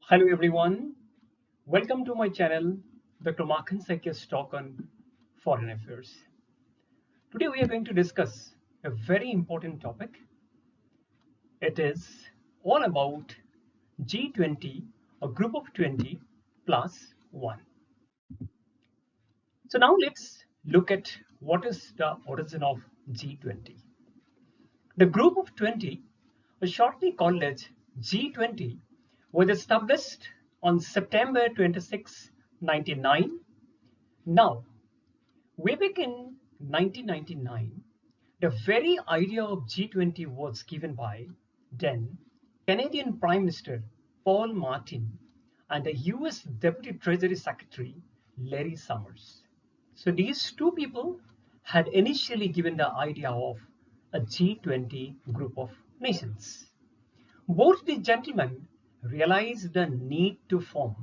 Hello everyone, welcome to my channel, Dr. Markan Saikya's talk on foreign affairs. Today we are going to discuss a very important topic. It is all about G20, a group of 20 plus 1. So now let's look at what is the origin of G20. The group of 20, was shortly called as G20, was established on September 26, 1999. Now, way back in 1999, the very idea of G20 was given by then Canadian Prime Minister Paul Martin and the US Deputy Treasury Secretary Larry Summers. So these two people had initially given the idea of a G20 group of nations. Both the gentlemen realized the need to form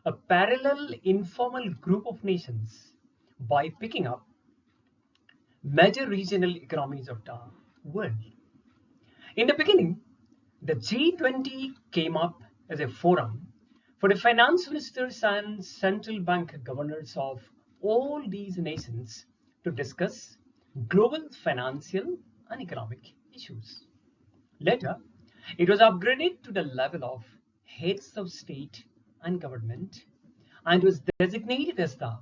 a parallel informal group of nations by picking up major regional economies of the world. In the beginning, the G20 came up as a forum for the finance ministers and central bank governors of all these nations to discuss global financial and economic issues. Later, it was upgraded to the level of heads of state and government and was designated as the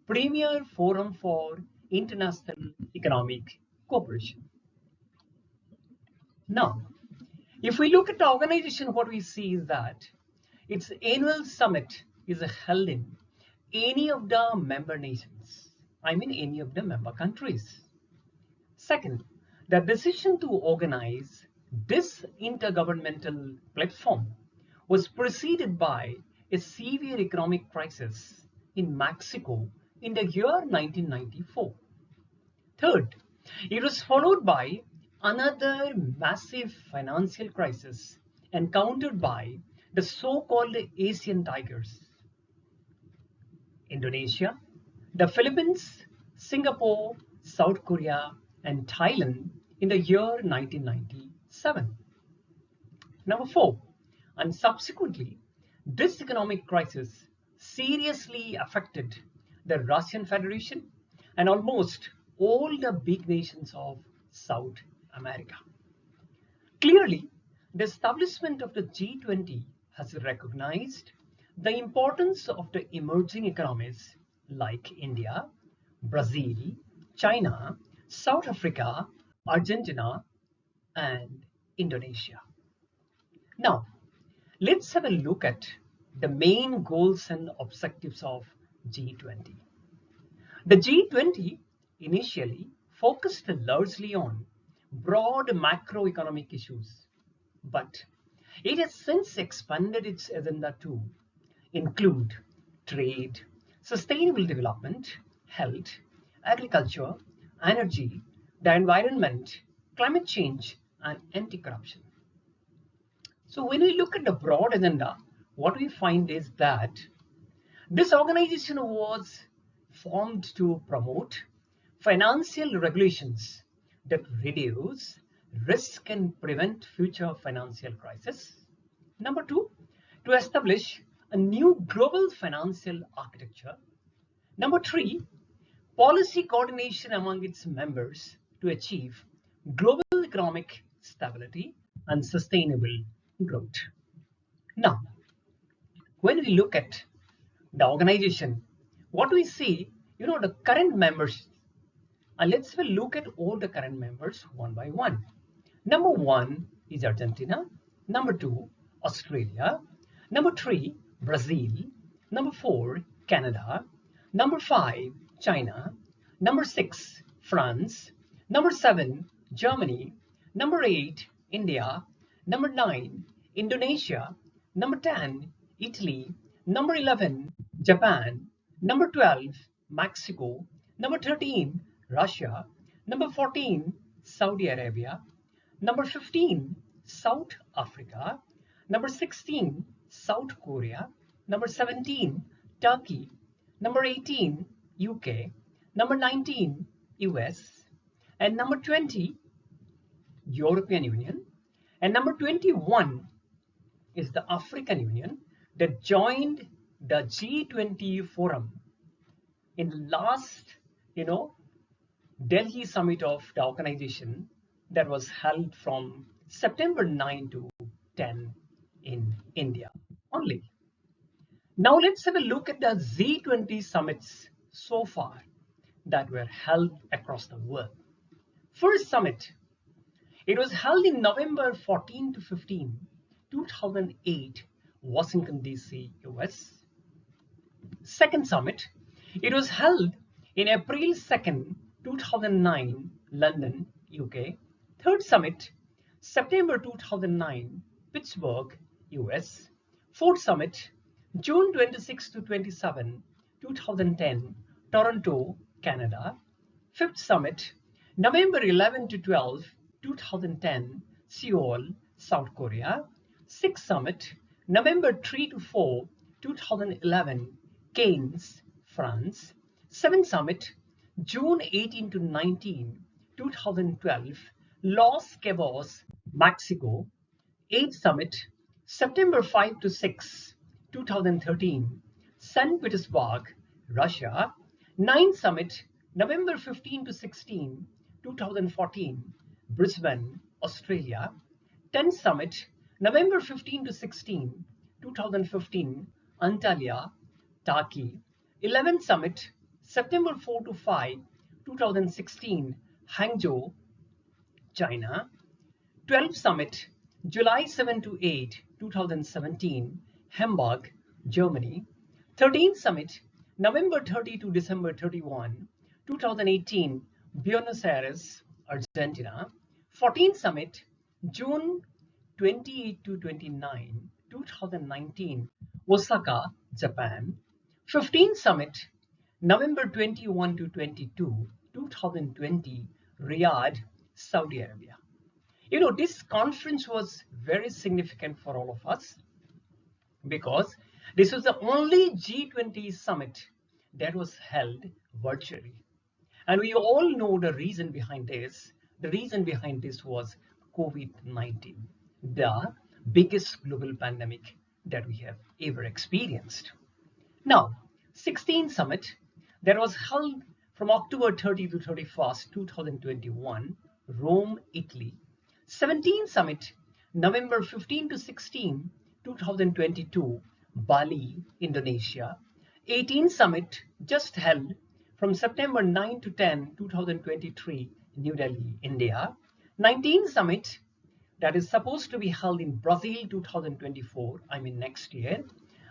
premier forum for international economic cooperation. Now, if we look at the organization, what we see is that its annual summit is held in any of the member nations, any of the member countries. Second, the decision to organize this intergovernmental platform was preceded by a severe economic crisis in Mexico in the year 1994. Third, it was followed by another massive financial crisis encountered by the so-called Asian tigers: Indonesia, the Philippines, Singapore, South Korea, and Thailand in the year 1997. Number 4, and subsequently, this economic crisis seriously affected the Russian Federation and almost all the big nations of South America. Clearly, the establishment of the G20 has recognized the importance of the emerging economies like India, Brazil, China, South Africa, Argentina, and Indonesia. Now, let's have a look at the main goals and objectives of G20. The G20 initially focused largely on broad macroeconomic issues, but it has since expanded its agenda to include trade, sustainable development, health, agriculture, energy, the environment, climate change, and anti-corruption. So when we look at the broad agenda, what we find is that this organization was formed to promote financial regulations that reduce risk and prevent future financial crisis. Number 2, to establish a new global financial architecture. Number 3, policy coordination among its members to achieve global economic stability and sustainable growth. Now, when we look at the organization, what we see, the current members, and let's have a look at all the current members one by one. Number 1 is Argentina. Number 2, Australia. Number 3, Brazil. Number 4, Canada. Number 5, China. Number 6, France. Number 7, Germany. Number 8, India. Number 9, Indonesia. Number 10, Italy. Number 11, Japan. Number 12, Mexico. Number 13, Russia. Number 14, Saudi Arabia. Number 15, South Africa. Number 16, South Korea. Number 17, Turkey. Number 18, UK. Number 19, US. And number 20, European Union. And number 21 is the African Union, that joined the G20 forum in the last, Delhi summit of the organization that was held from September 9 to 10 in India only. Now let's have a look at the G20 summits so far that were held across the world. First summit, it was held in November 14 to 15, 2008, Washington DC, US. Second summit, it was held in April 2nd, 2009, London, UK. Third summit, September 2009, Pittsburgh, US. Fourth summit, June 26 to 27, 2010, Toronto, Canada. Fifth summit, November 11 to 12, 2010, Seoul, South Korea. Sixth summit, November 3 to 4, 2011, Cannes, France. Seventh summit, June 18 to 19, 2012, Los Cabos, Mexico. Eighth summit, September 5 to 6, 2013, St. Petersburg, Russia. Ninth summit, November 15 to 16, 2014, Brisbane, Australia. 10th summit, November 15 to 16, 2015, Antalya, Turkey. 11th summit, September 4 to 5, 2016, Hangzhou, China. 12th summit, July 7 to 8, 2017, Hamburg, Germany. 13th summit, November 30 to December 31, 2018, Buenos Aires, Argentina. 14th summit, June 28 to 29, 2019, Osaka, Japan. 15th summit, November 21 to 22, 2020, Riyadh, Saudi Arabia. This conference was very significant for all of us because this was the only G20 summit that was held virtually. And we all know the reason behind this. The reason behind this was COVID-19, the biggest global pandemic that we have ever experienced. Now, 16th summit that was held from October 30 to 31st, 2021, Rome, Italy. 17th summit, November 15 to 16, 2022, Bali, Indonesia. 18th summit just held from September 9 to 10, 2023, New Delhi, India. 19th summit that is supposed to be held in Brazil 2024, I mean next year.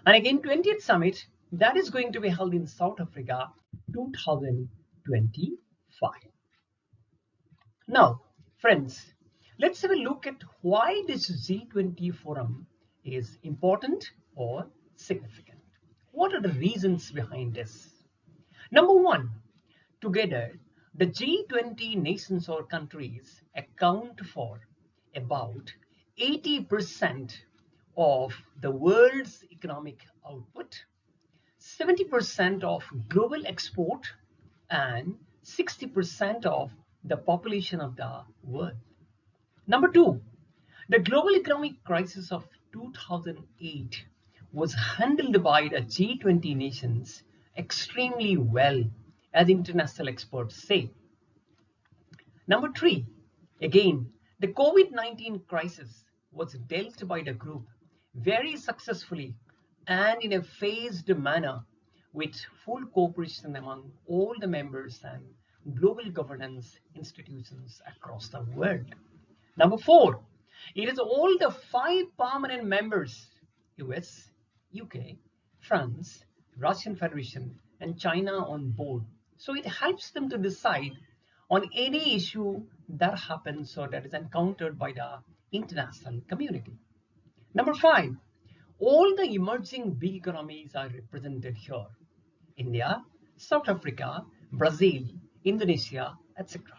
And again, 20th summit that is going to be held in South Africa 2025. Now, friends, let's have a look at why this G20 forum is important or significant. What are the reasons behind this? Number one, together, the G20 nations or countries account for about 80% of the world's economic output, 70% of global export, and 60% of the population of the world. Number two, the global economic crisis of 2008 was handled by the G20 nations extremely well, as international experts say. Number three, again, the COVID-19 crisis was dealt by the group very successfully and in a phased manner with full cooperation among all the members and global governance institutions across the world. Number four, it is all the 5 permanent members, US, UK, France, Russian Federation, and China on board. So it helps them to decide on any issue that happens or that is encountered by the international community. Number 5, all the emerging big economies are represented here. India, South Africa, Brazil, Indonesia, etc.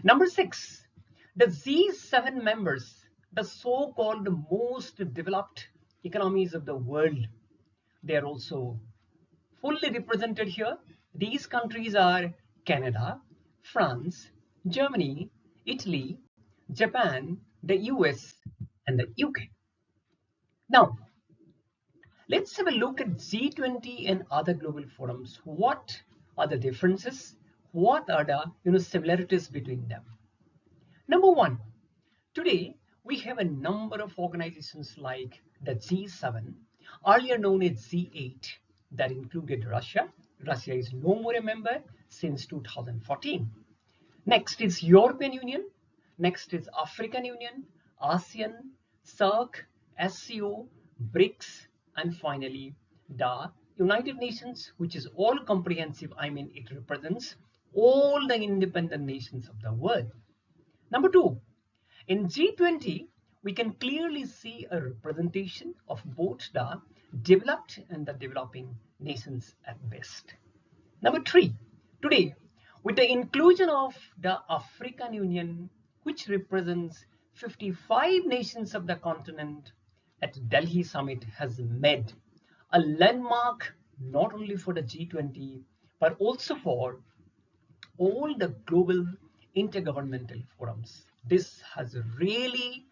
Number 6, the G7 members, the so-called most developed economies of the world, they are also fully represented here. These countries are Canada, France, Germany, Italy, Japan, the US, and the UK. Now, Let's have a look at G20 and other global forums. What are the differences? What are the similarities between them? Number one, today we have a number of organizations like the G7, earlier known as G8, that included Russia. Russia is no more a member since 2014. Next is European Union. Next is African Union, ASEAN, SAARC, SCO, BRICS, and finally the United Nations, which is all comprehensive. I mean, it represents all the independent nations of the world. Number two, in G20, we can clearly see a representation of both the developed and the developing nations at best. Number three, today, with the inclusion of the African Union, which represents 55 nations of the continent, at Delhi summit has made a landmark not only for the G20, but also for all the global intergovernmental forums. This has really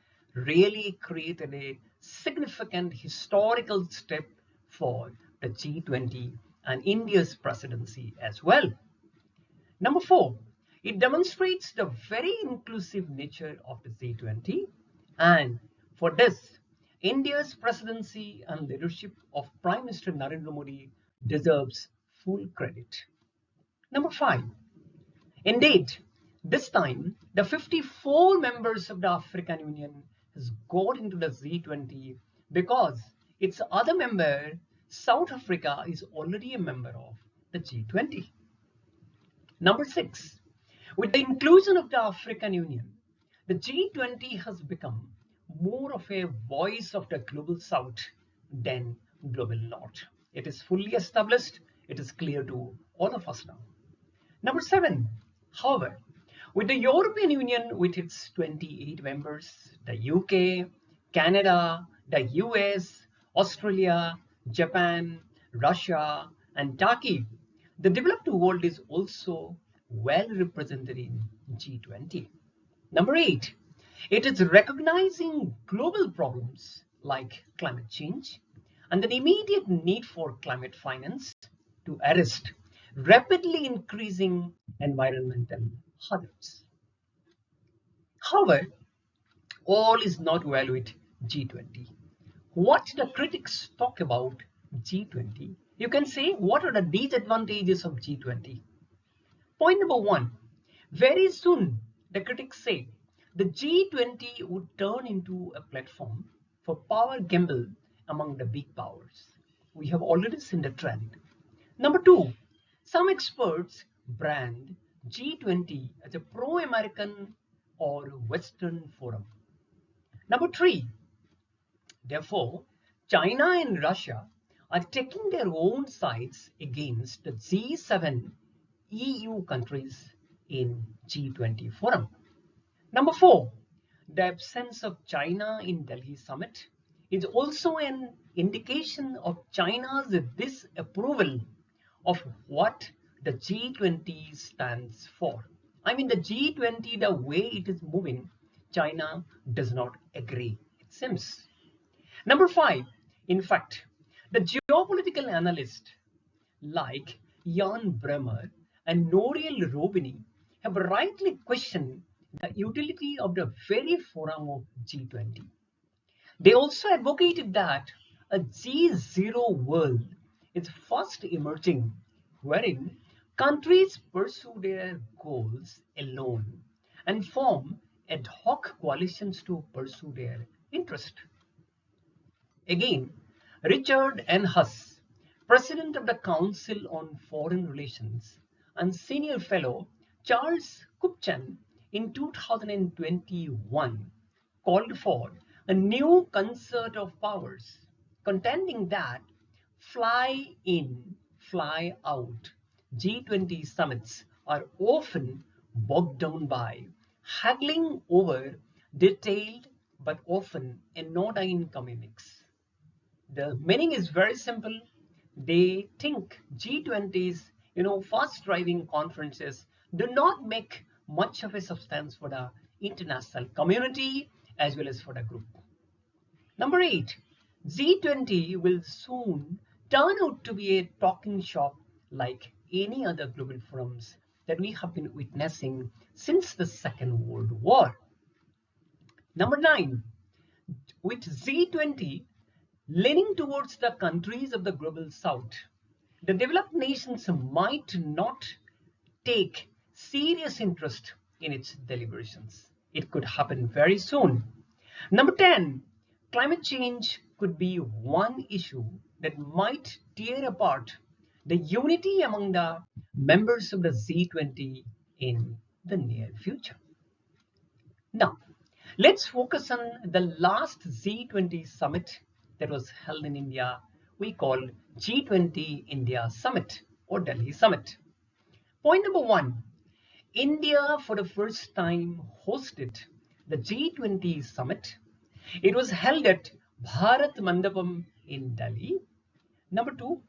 created a significant historical step for the G20 and India's presidency as well. Number four, it demonstrates the very inclusive nature of the G20, and for this, India's presidency and leadership of Prime Minister Narendra Modi deserves full credit. Number five, indeed, this time the 54 members of the African Union has got into the G20 because its other member, South Africa, is already a member of the G20. Number six, with the inclusion of the African Union, the G20 has become more of a voice of the global South than global North. It is fully established. It is clear to all of us now. Number seven, however, with the European Union with its 28 members, the UK, Canada, the US, Australia, Japan, Russia, and Turkey, the developed world is also well represented in G20. Number eight, it is recognizing global problems like climate change and the immediate need for climate finance to arrest rapidly increasing environmental hazards. However, all is not well with G20. What the critics talk about G20, you can say what are the disadvantages of G20. Point number one, very soon the critics say the G20 would turn into a platform for power gamble among the big powers. We have already seen the trend. Number two, some experts brand G20 as a pro-American or Western forum. Number three, therefore, China and Russia are taking their own sides against the G7 EU countries in G20 forum. Number four, the absence of China in Delhi summit is also an indication of China's disapproval of what the G20 stands for. I mean, the G20, the way it is moving, China does not agree, it seems. Number five, in fact, the geopolitical analysts like Jan Bremer and Nouriel Roubini have rightly questioned the utility of the very forum of G20. They also advocated that a G0 world is fast emerging, wherein countries pursue their goals alone and form ad hoc coalitions to pursue their interest. Again, Richard N. Huss, President of the Council on Foreign Relations, and Senior Fellow Charles Kupchan in 2021 called for a new concert of powers, contending that fly in, fly out G20 summits are often bogged down by haggling over detailed but often anodyne communiques. The meaning is very simple. They think G20's, fast driving conferences do not make much of a substance for the international community as well as for the group. Number eight, G20 will soon turn out to be a talking shop like any other global forums that we have been witnessing since the Second World War. Number 9, with G20 leaning towards the countries of the global south, the developed nations might not take serious interest in its deliberations. It could happen very soon. Number 10, climate change could be one issue that might tear apart the unity among the members of the G20 in the near future. Now, let's focus on the last G20 summit that was held in India. We call G20 India Summit or Delhi Summit. Point number 1, India for the first time hosted the G20 summit. It was held at Bharat Mandapam in Delhi. Number 2,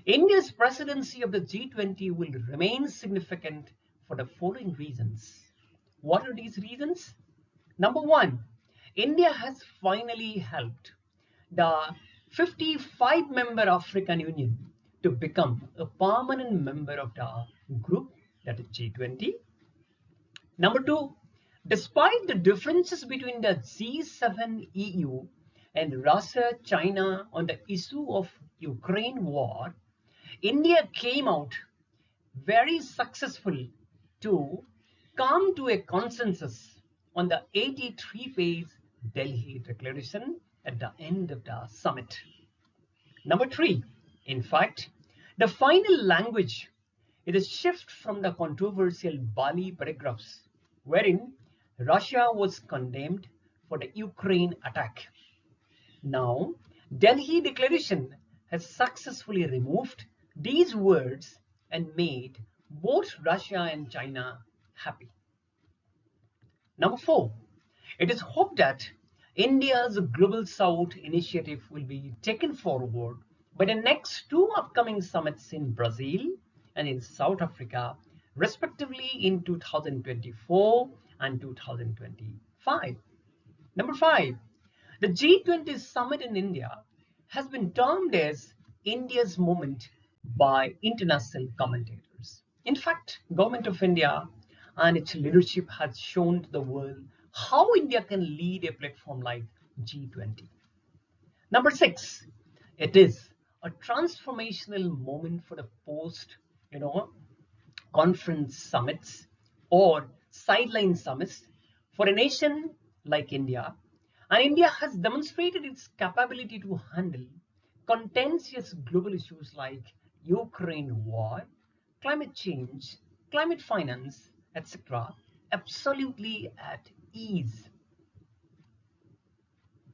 India's presidency of the G20 will remain significant for the following reasons. What are these reasons? Number 1, India has finally helped the 55-member African Union to become a permanent member of the group, that is G20. Number 2, despite the differences between the G7 EU and Russia, China on the issue of Ukraine war, India came out very successful to come to a consensus on the 83-page Delhi Declaration at the end of the summit. Number 3, in fact, the final language is a shift from the controversial Bali paragraphs, wherein Russia was condemned for the Ukraine attack. Now, Delhi Declaration has successfully removed these words and made both Russia and China happy. Number 4, it is hoped that India's Global South initiative will be taken forward by the next 2 upcoming summits in Brazil and in South Africa, respectively in 2024 and 2025. Number 5, the G20 summit in India has been termed as India's moment by international commentators. In fact, Government of India and its leadership has shown to the world how India can lead a platform like G20. Number 6, it is a transformational moment for the post, conference summits or sideline summits for a nation like India. And India has demonstrated its capability to handle contentious global issues like Ukraine war, climate change, climate finance, etc., absolutely at ease.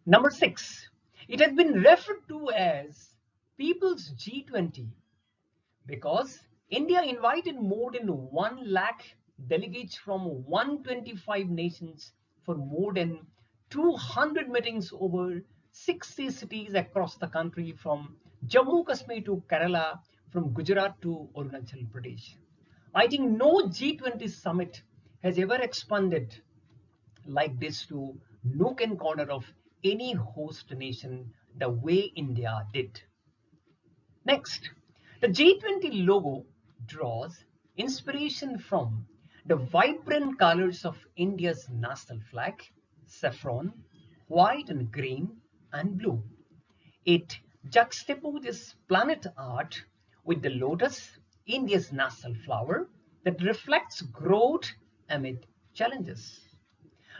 Number 6, it has been referred to as People's G20 because India invited more than 1 lakh delegates from 125 nations for more than 200 meetings over 60 cities across the country, from Jammu Kashmir to Kerala, from Gujarat to Arunachal Pradesh. I think no G20 summit has ever expanded like this to nook and corner of any host nation the way India did. Next, the G20 logo draws inspiration from the vibrant colors of India's national flag, saffron, white and green and blue. It juxtaposes planet art with the lotus, India's national flower, that reflects growth amid challenges.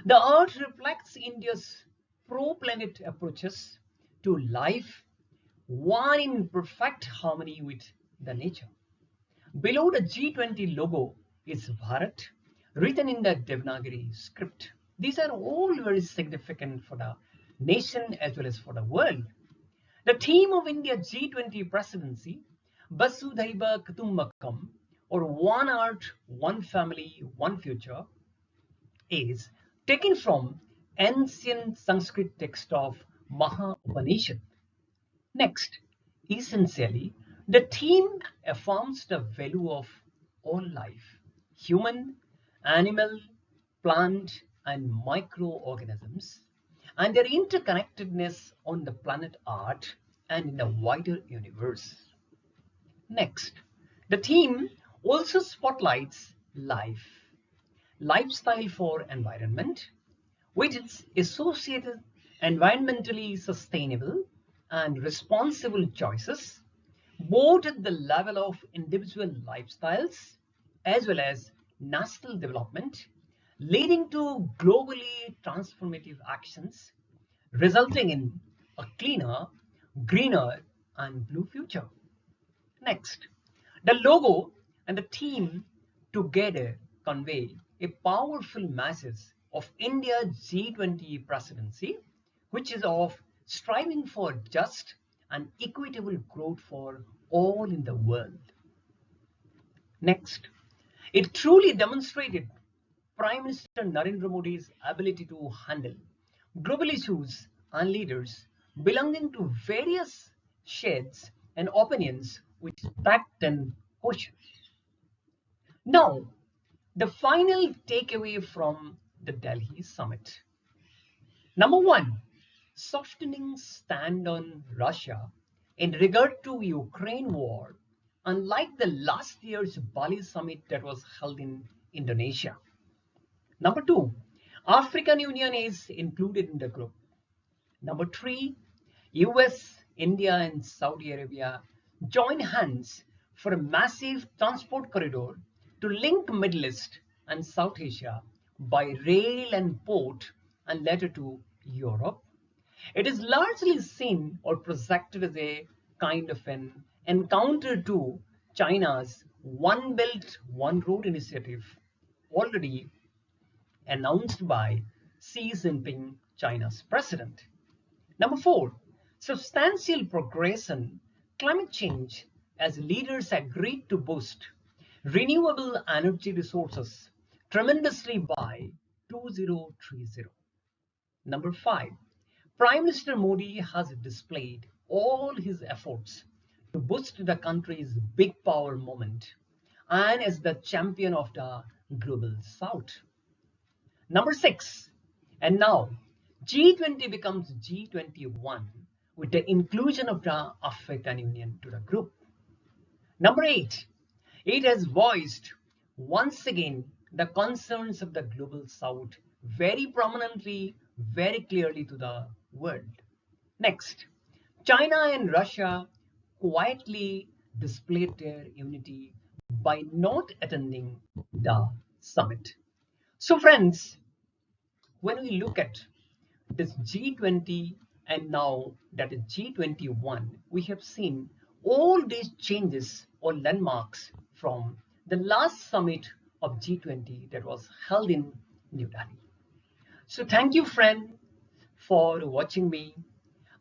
The art reflects India's pro-planet approaches to life, one in perfect harmony with the nature. Below the G20 logo is Bharat, written in the Devanagari script. These are all very significant for the nation as well as for the world. The theme of India G20 presidency, Vasudhaiva Kutumbakam, or One Earth, One Family, One Future, is taken from ancient Sanskrit text of Maha Upanishad. Next, essentially, the theme affirms the value of all life, human, animal, plant, and microorganisms, and their interconnectedness on the planet Earth and in the wider universe. Next, the theme also spotlights life, lifestyle for environment, which is associated environmentally sustainable and responsible choices, both at the level of individual lifestyles as well as national development, leading to globally transformative actions, resulting in a cleaner, greener, and blue future. Next, the logo and the theme together convey a powerful message of India's G20 presidency, which is of striving for just and equitable growth for all in the world. Next, it truly demonstrated Prime Minister Narendra Modi's ability to handle global issues and leaders belonging to various shades and opinions with tact and caution. Now, the final takeaway from the Delhi summit. Number one, softening stand on Russia in regard to Ukraine war, unlike the last year's Bali summit that was held in Indonesia. Number two, African Union is included in the group. Number three, US, India, and Saudi Arabia join hands for a massive transport corridor to link Middle East and South Asia by rail and port and later to Europe. It is largely seen or projected as a kind of an encounter to China's One Belt, One Road initiative, already announced by Xi Jinping, China's president. Number four, substantial progress in climate change as leaders agreed to boost renewable energy resources tremendously by 2030. Number five, Prime Minister Modi has displayed all his efforts to boost the country's big power movement and as the champion of the global south. Number six, and now G20 becomes G21 with the inclusion of the African Union to the group. Number eight, it has voiced once again the concerns of the global south very prominently, very clearly to the world. Next, China and Russia quietly displayed their unity by not attending the summit. So, friends, when we look at this G20 and now that is G21, we have seen all these changes or landmarks from the last summit of G20 that was held in New Delhi. So thank you, friend, for watching me.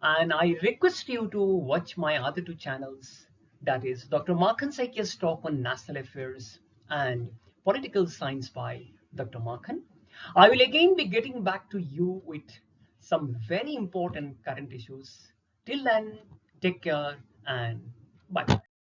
And I request you to watch my other two channels, that is Dr. Markan Saikia's talk on national affairs and political science by Dr. Markan. I will again be getting back to you with some very important current issues. Till then, take care and bye.